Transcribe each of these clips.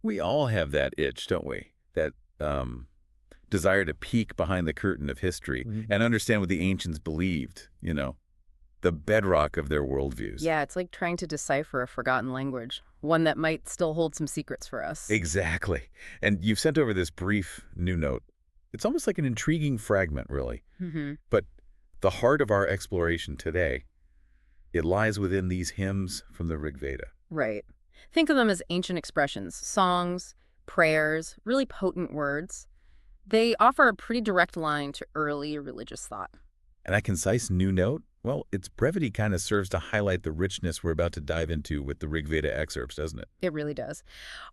We all have that itch, don't we? That desire to peek behind the curtain of history and understand what the ancients believed, the bedrock of their worldviews. Yeah, it's like trying to decipher a forgotten language, one that might still hold some secrets for us. Exactly. And you've sent over this brief new note. It's almost like an intriguing fragment, really. Hmm. But the heart of our exploration today, it lies within these hymns from the Rig Veda. Right. Think of them as ancient expressions, songs, prayers, really potent words. They offer a pretty direct line to early religious thought. And that concise new note, well, its brevity kind of serves to highlight the richness we're about to dive into with the Rig Veda excerpts, doesn't it? It really does.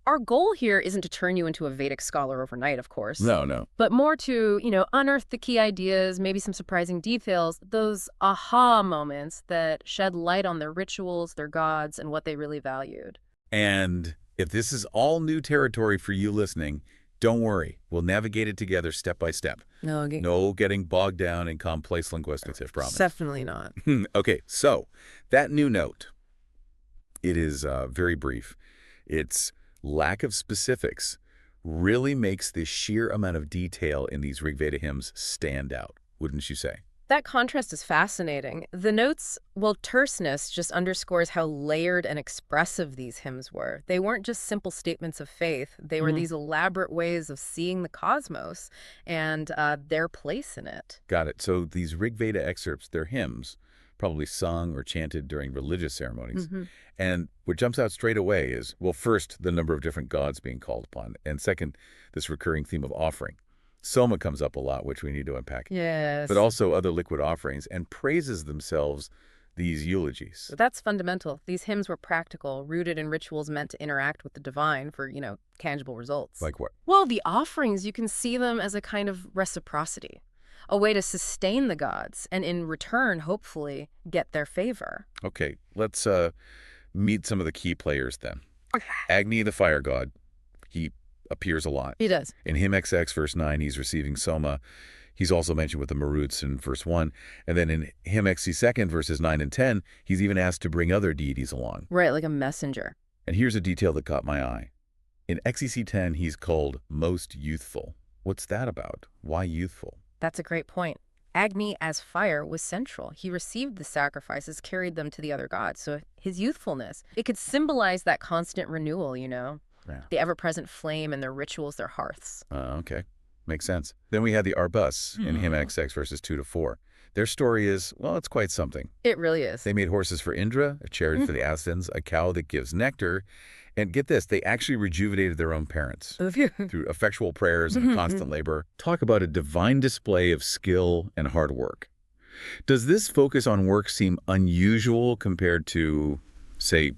Our goal here isn't to turn you into a Vedic scholar overnight, of course, No, no. but more to, unearth the key ideas, maybe some surprising details, those aha moments that shed light on their rituals, their gods, and what they really valued. And if this is all new territory for you listening, don't worry. We'll navigate it together step by step. No, No getting bogged down in complex linguistics, I promise. definitely not. Okay, so that new note, it is very brief. Its lack of specifics really makes the sheer amount of detail in these Rig Veda hymns stand out, wouldn't you say? That contrast is fascinating. The notes, well, terseness just underscores how layered and expressive these hymns were. They weren't just simple statements of faith. They were these elaborate ways of seeing the cosmos and their place in it. Got it. So these Rig Veda excerpts, they're hymns, probably sung or chanted during religious ceremonies. And what jumps out straight away is, well, first, the number of different gods being called upon, and second, this recurring theme of offering. Soma comes up a lot, which we need to unpack. Yes. But also other liquid offerings, and praises themselves these eulogies. That's fundamental. These hymns were practical, rooted in rituals meant to interact with the divine for, tangible results. Like what? Well, the offerings, you can see them as a kind of reciprocity, a way to sustain the gods, and in return, hopefully, get their favor. Okay, let's meet some of the key players then. Agni, the fire god, he appears a lot. He does. In Hymn XX, verse 9, he's receiving Soma. He's also mentioned with the Maruts in verse 1. And then in Hymn XC2, verses 9 and 10, he's even asked to bring other deities along. Right, like a messenger. And here's a detail that caught my eye. In XEC10, he's called most youthful. What's that about? Why youthful? That's a great point. Agni, as fire, was central. He received the sacrifices, carried them to the other gods. So his youthfulness, it could symbolize that constant renewal, Yeah. the ever-present flame and their rituals, their hearths. Okay. Makes sense. Then we had the Arbus in Hymn XX, verses 2 to 4. Their story is, well, it's quite something. It really is. They made horses for Indra, a chariot for the Asins, a cow that gives nectar, and get this, they actually rejuvenated their own parents through effectual prayers and constant labor. Talk about a divine display of skill and hard work. Does this focus on work seem unusual compared to, say,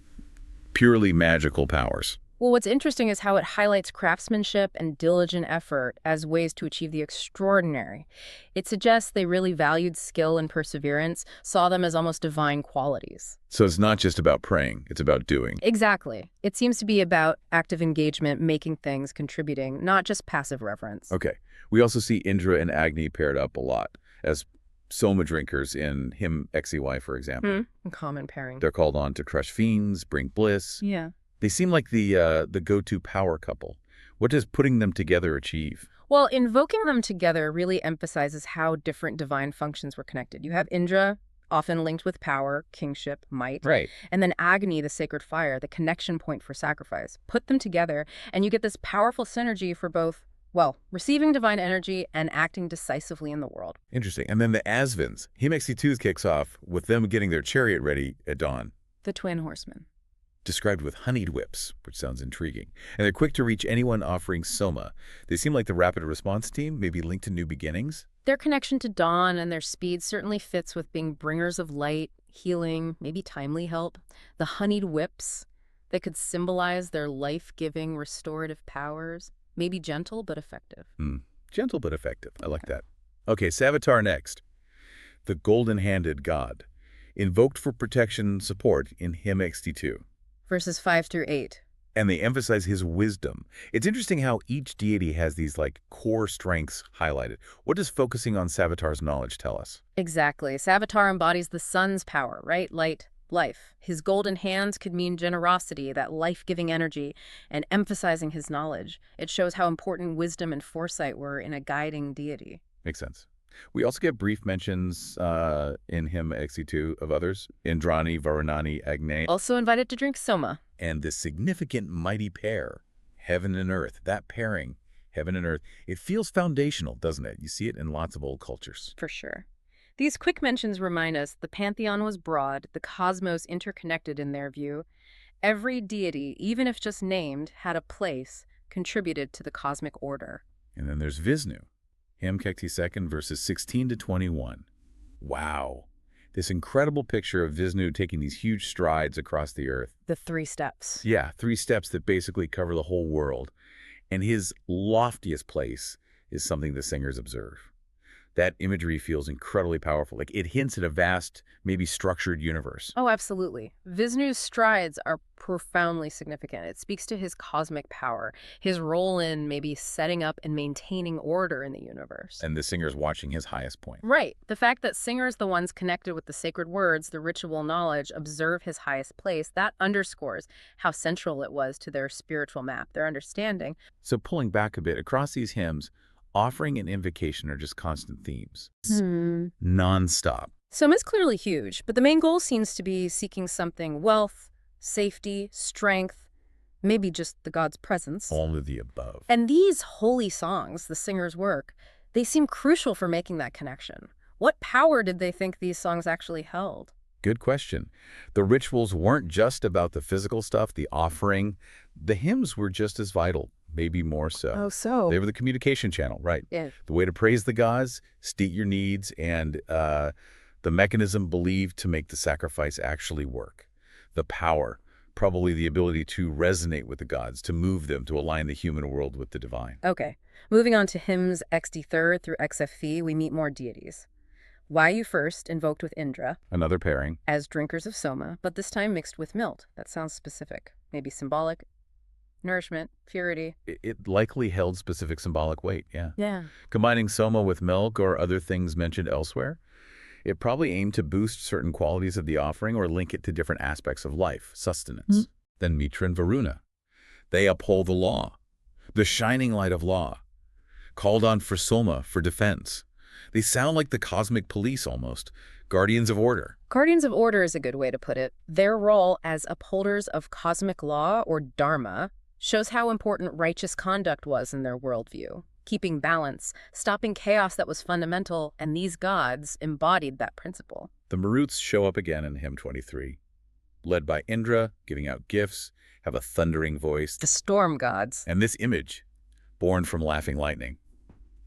purely magical powers? Well, what's interesting is how it highlights craftsmanship and diligent effort as ways to achieve the extraordinary. It suggests they really valued skill and perseverance, saw them as almost divine qualities. So it's not just about praying, it's about doing. Exactly. It seems to be about active engagement, making things, contributing, not just passive reverence. Okay. We also see Indra and Agni paired up a lot as soma drinkers in Hymn XEY, for example. Common pairing. They're called on to crush fiends, bring bliss. Yeah. They seem like the go-to power couple. What does putting them together achieve? Well, invoking them together really emphasizes how different divine functions were connected. You have Indra, often linked with power, kingship, might. Right. And then Agni, the sacred fire, the connection point for sacrifice. Put them together, and you get this powerful synergy for both, well, receiving divine energy and acting decisively in the world. Interesting. And then the Asvins. Hymn XC2 kicks off with them getting their chariot ready at dawn, The twin horsemen. described with honeyed whips, which sounds intriguing. And they're quick to reach anyone offering Soma. They seem like the rapid response team, maybe linked to new beginnings. Their connection to dawn and their speed certainly fits with being bringers of light, healing, maybe timely help. The honeyed whips that could symbolize their life-giving, restorative powers. Maybe gentle but effective. Gentle but effective. I like that. Okay, Savitar next. The golden-handed god, invoked for protection and support in Hymn XT2. Verses 5 through 8. And they emphasize his wisdom. It's interesting how each deity has these core strengths highlighted. What does focusing on Savitar's knowledge tell us? Exactly. Savitar embodies the sun's power, right? Light, life. His golden hands could mean generosity, that life-giving energy, and emphasizing his knowledge. It shows how important wisdom and foresight were in a guiding deity. Makes sense. We also get brief mentions in hymn XC2 of others, Indrani, Varunani, Agni. Also invited to drink soma. And this significant mighty pair, heaven and earth, that pairing, heaven and earth, it feels foundational, doesn't it? You see it in lots of old cultures. For sure. These quick mentions remind us the pantheon was broad, the cosmos interconnected in their view. Every deity, even if just named, had a place, contributed to the cosmic order. And then there's Vishnu, hymn Kekti 2nd, verses 16 to 21. Wow. This incredible picture of Vishnu taking these huge strides across the earth. The 3 steps. Yeah, 3 steps that basically cover the whole world. And his loftiest place is something the singers observe. That imagery feels incredibly powerful. Like it hints at a vast, maybe structured universe. Oh, absolutely. Vishnu's strides are profoundly significant. It speaks to his cosmic power, his role in maybe setting up and maintaining order in the universe. And the singer's watching his highest point. Right. The fact that singers, the ones connected with the sacred words, the ritual knowledge, observe his highest place, that underscores how central it was to their spiritual map, their understanding. So pulling back a bit, across these hymns, offering and invocation are just constant themes. Non-stop. Soma is clearly huge, but the main goal seems to be seeking something: wealth, safety, strength, maybe just the god's presence. All of the above. And these holy songs, the singer's work, they seem crucial for making that connection. What power did they think these songs actually held? Good question. The rituals weren't just about the physical stuff, the offering. The hymns were just as vital. Maybe more so. Oh, so. They were the communication channel, right? Yeah. The way to praise the gods, state your needs, and the mechanism believed to make the sacrifice actually work. The power, probably the ability to resonate with the gods, to move them, to align the human world with the divine. Okay. Moving on to hymns XD3 through XFV, we meet more deities. Vayu first, invoked with Indra. Another pairing. As drinkers of soma, but this time mixed with milt. That sounds specific. Maybe symbolic. Nourishment, purity. It likely held specific symbolic weight, yeah. Yeah. Combining soma with milk or other things mentioned elsewhere, it probably aimed to boost certain qualities of the offering or link it to different aspects of life, sustenance. Then Mitra and Varuna. They uphold the law, the shining light of law, called on for soma, for defense. They sound like the cosmic police almost, guardians of order. Guardians of order is a good way to put it. Their role as upholders of cosmic law, or dharma, shows how important righteous conduct was in their worldview. Keeping balance, stopping chaos that was fundamental, and these gods embodied that principle. The Maruts show up again in hymn 23. Led by Indra, giving out gifts, have a thundering voice. The storm gods. And this image, born from laughing lightning.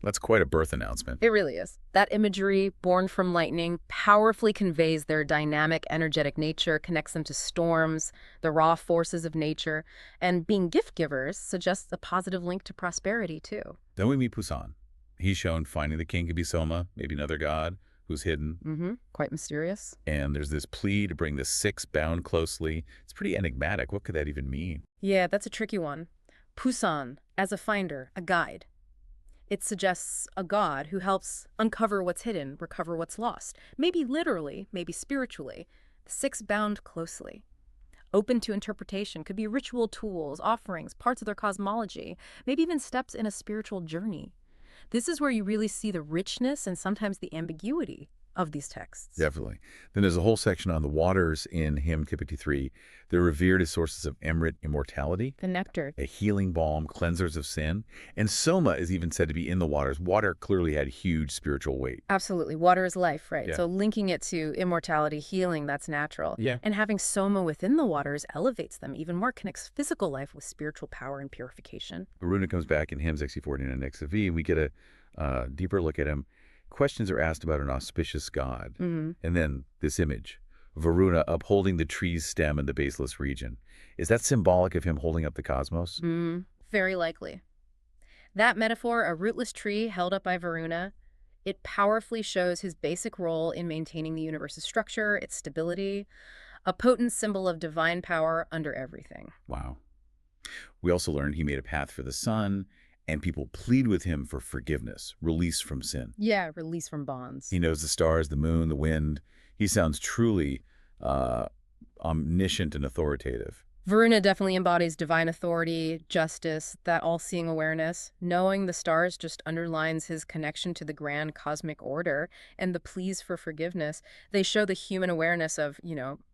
That's quite a birth announcement. It really is. That imagery, born from lightning, powerfully conveys their dynamic, energetic nature, connects them to storms, the raw forces of nature, and being gift givers suggests a positive link to prosperity, too. Then we meet Pusan. He's shown finding the king could be Soma, maybe another god who's hidden. Quite mysterious. And there's this plea to bring the 6 bound closely. It's pretty enigmatic. What could that even mean? Yeah, that's a tricky one. Pusan, as a finder, a guide. It suggests a god who helps uncover what's hidden, recover what's lost. Maybe literally, maybe spiritually. The 6 bound closely. Open to interpretation, could be ritual tools, offerings, parts of their cosmology, maybe even steps in a spiritual journey. This is where you really see the richness and sometimes the ambiguity of these texts. Definitely. Then there's a whole section on the waters in hymn 53. They're revered as sources of emrit, immortality, The nectar. a healing balm, cleansers of sin. And Soma is even said to be in the waters. Water clearly had huge spiritual weight. Absolutely. Water is life, right? Yeah. So linking it to immortality, healing, that's natural. Yeah. And having soma within the waters elevates them even more, connects physical life with spiritual power and purification. Varuna comes back in hymns XC49 and XV, and we get a deeper look at him. Questions are asked about an auspicious god. And then this image, Varuna upholding the tree's stem in the baseless region. Is that symbolic of him holding up the cosmos? Very likely. That metaphor, a rootless tree held up by Varuna, it powerfully shows his basic role in maintaining the universe's structure, its stability, a potent symbol of divine power under everything. Wow. We also learned he made a path for the sun, and people plead with him for forgiveness, release from sin. Yeah, release from bonds. He knows the stars, the moon, the wind. He sounds truly omniscient and authoritative. Varuna definitely embodies divine authority, justice, that all-seeing awareness. Knowing the stars just underlines his connection to the grand cosmic order, and the pleas for forgiveness. They show the human awareness of,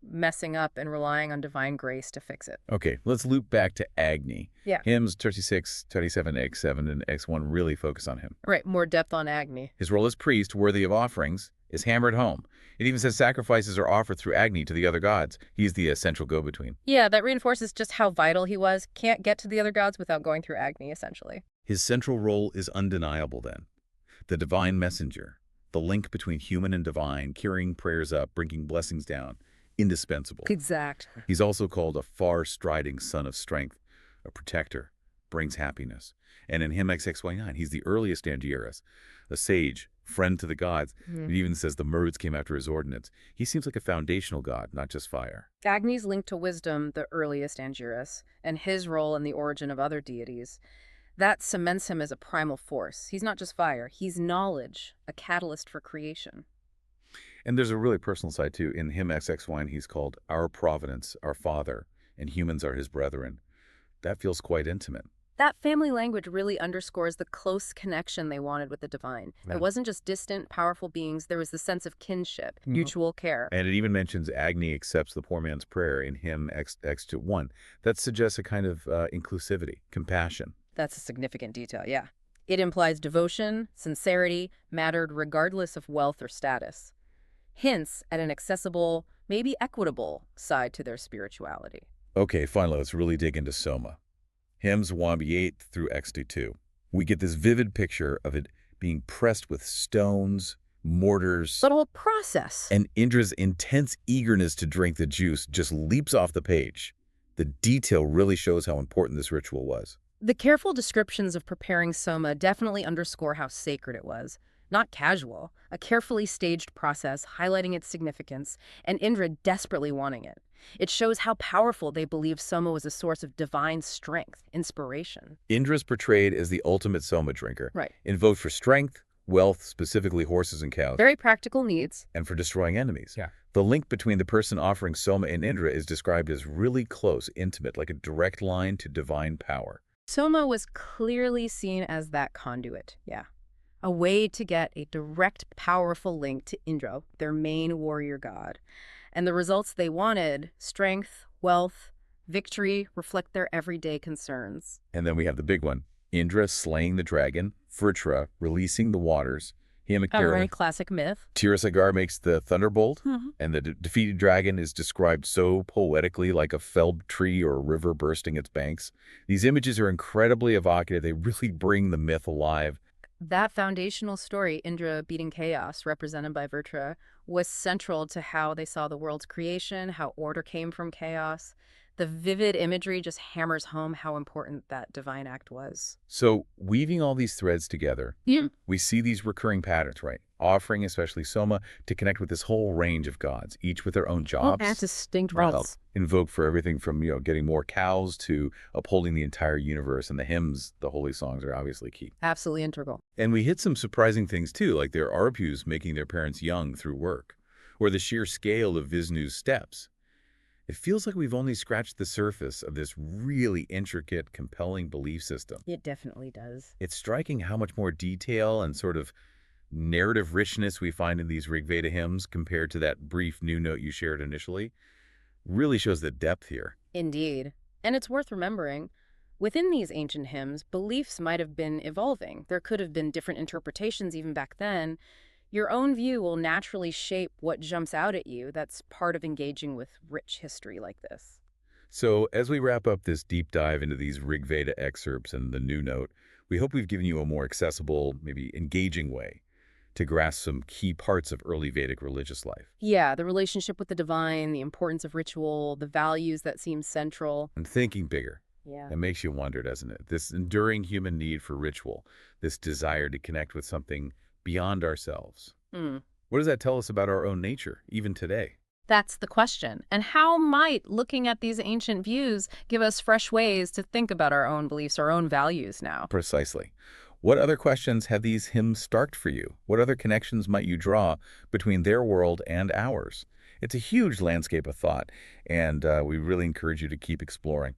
messing up and relying on divine grace to fix it. Okay, let's loop back to Agni. Yeah. Hymns 36, 27, X7, and X1 really focus on him. Right, more depth on Agni. His role as priest, worthy of offerings, is hammered home. It even says sacrifices are offered through Agni to the other gods. He's the essential go-between. Yeah, that reinforces just how vital he was. Can't get to the other gods without going through Agni, essentially. His central role is undeniable then. The divine messenger, the link between human and divine, carrying prayers up, bringing blessings down, indispensable. Exactly. He's also called a far-striding son of strength, a protector, brings happiness. And in hymn XXY9, he's the earliest Angiras, a sage, friend to the gods. It even says the Maruts came after his ordinance. He seems like a foundational god, not just fire. Agni's linked to wisdom, the earliest Angiras, and his role in the origin of other deities. That cements him as a primal force. He's not just fire, he's knowledge, a catalyst for creation. And there's a really personal side too. In hymn XXY, he's called our providence, our father, and humans are his brethren. That feels quite intimate. That family language really underscores the close connection they wanted with the divine. Yeah. It wasn't just distant, powerful beings. There was the sense of kinship, mutual care. And it even mentions Agni accepts the poor man's prayer in hymn X1. That suggests a kind of inclusivity, compassion. That's a significant detail, yeah. It implies devotion, sincerity, mattered regardless of wealth or status. Hints at an accessible, maybe equitable side to their spirituality. Okay, finally, let's really dig into Soma. Hymns 1b8 through X2. We get this vivid picture of it being pressed with stones, mortars. The whole process. And Indra's intense eagerness to drink the juice just leaps off the page. The detail really shows how important this ritual was. The careful descriptions of preparing Soma definitely underscore how sacred it was. Not casual, a carefully staged process highlighting its significance, and Indra desperately wanting it. It shows how powerful they believed Soma was a source of divine strength, inspiration. Indra's portrayed as the ultimate Soma drinker. Right. Invoked for strength, wealth, specifically horses and cows. Very practical needs. And for destroying enemies. Yeah. The link between the person offering Soma and Indra is described as really close, intimate, like a direct line to divine power. Soma was clearly seen as that conduit, yeah. A way to get a direct, powerful link to Indra, their main warrior god. And the results they wanted, strength, wealth, victory, reflect their everyday concerns. And then we have the big one. Indra slaying the dragon, Vritra releasing the waters, A very classic myth. Tirasagar makes the thunderbolt, and the defeated dragon is described so poetically like a felled tree or a river bursting its banks. These images are incredibly evocative. They really bring the myth alive. That foundational story, Indra beating chaos, represented by Vritra, was central to how they saw the world's creation, how order came from chaos. The vivid imagery just hammers home how important that divine act was. So weaving all these threads together, we see these recurring patterns, right? Offering, especially Soma, to connect with this whole range of gods, each with their own jobs. And distinct roles. Invoked for everything from, getting more cows to upholding the entire universe. And the hymns, the holy songs are obviously key. Absolutely integral. And we hit some surprising things too, like their Arpus making their parents young through work, or the sheer scale of Vishnu's steps. It feels like we've only scratched the surface of this really intricate, compelling belief system. It definitely does. It's striking how much more detail and sort of narrative richness we find in these Rig Veda hymns compared to that brief new note you shared initially. Really shows the depth here. Indeed. And it's worth remembering, within these ancient hymns, beliefs might have been evolving. There could have been different interpretations even back then. Your own view will naturally shape what jumps out at you. That's part of engaging with rich history like this. So as we wrap up this deep dive into these Rig Veda excerpts and the new note, we hope we've given you a more accessible, maybe engaging way to grasp some key parts of early Vedic religious life. Yeah, the relationship with the divine, the importance of ritual, the values that seem central. And thinking bigger. Yeah. It makes you wonder, doesn't it? This enduring human need for ritual, this desire to connect with something beyond ourselves. What does that tell us about our own nature, even today? That's the question. And how might looking at these ancient views give us fresh ways to think about our own beliefs, our own values now? Precisely. What other questions have these hymns sparked for you? What other connections might you draw between their world and ours? It's a huge landscape of thought, and we really encourage you to keep exploring.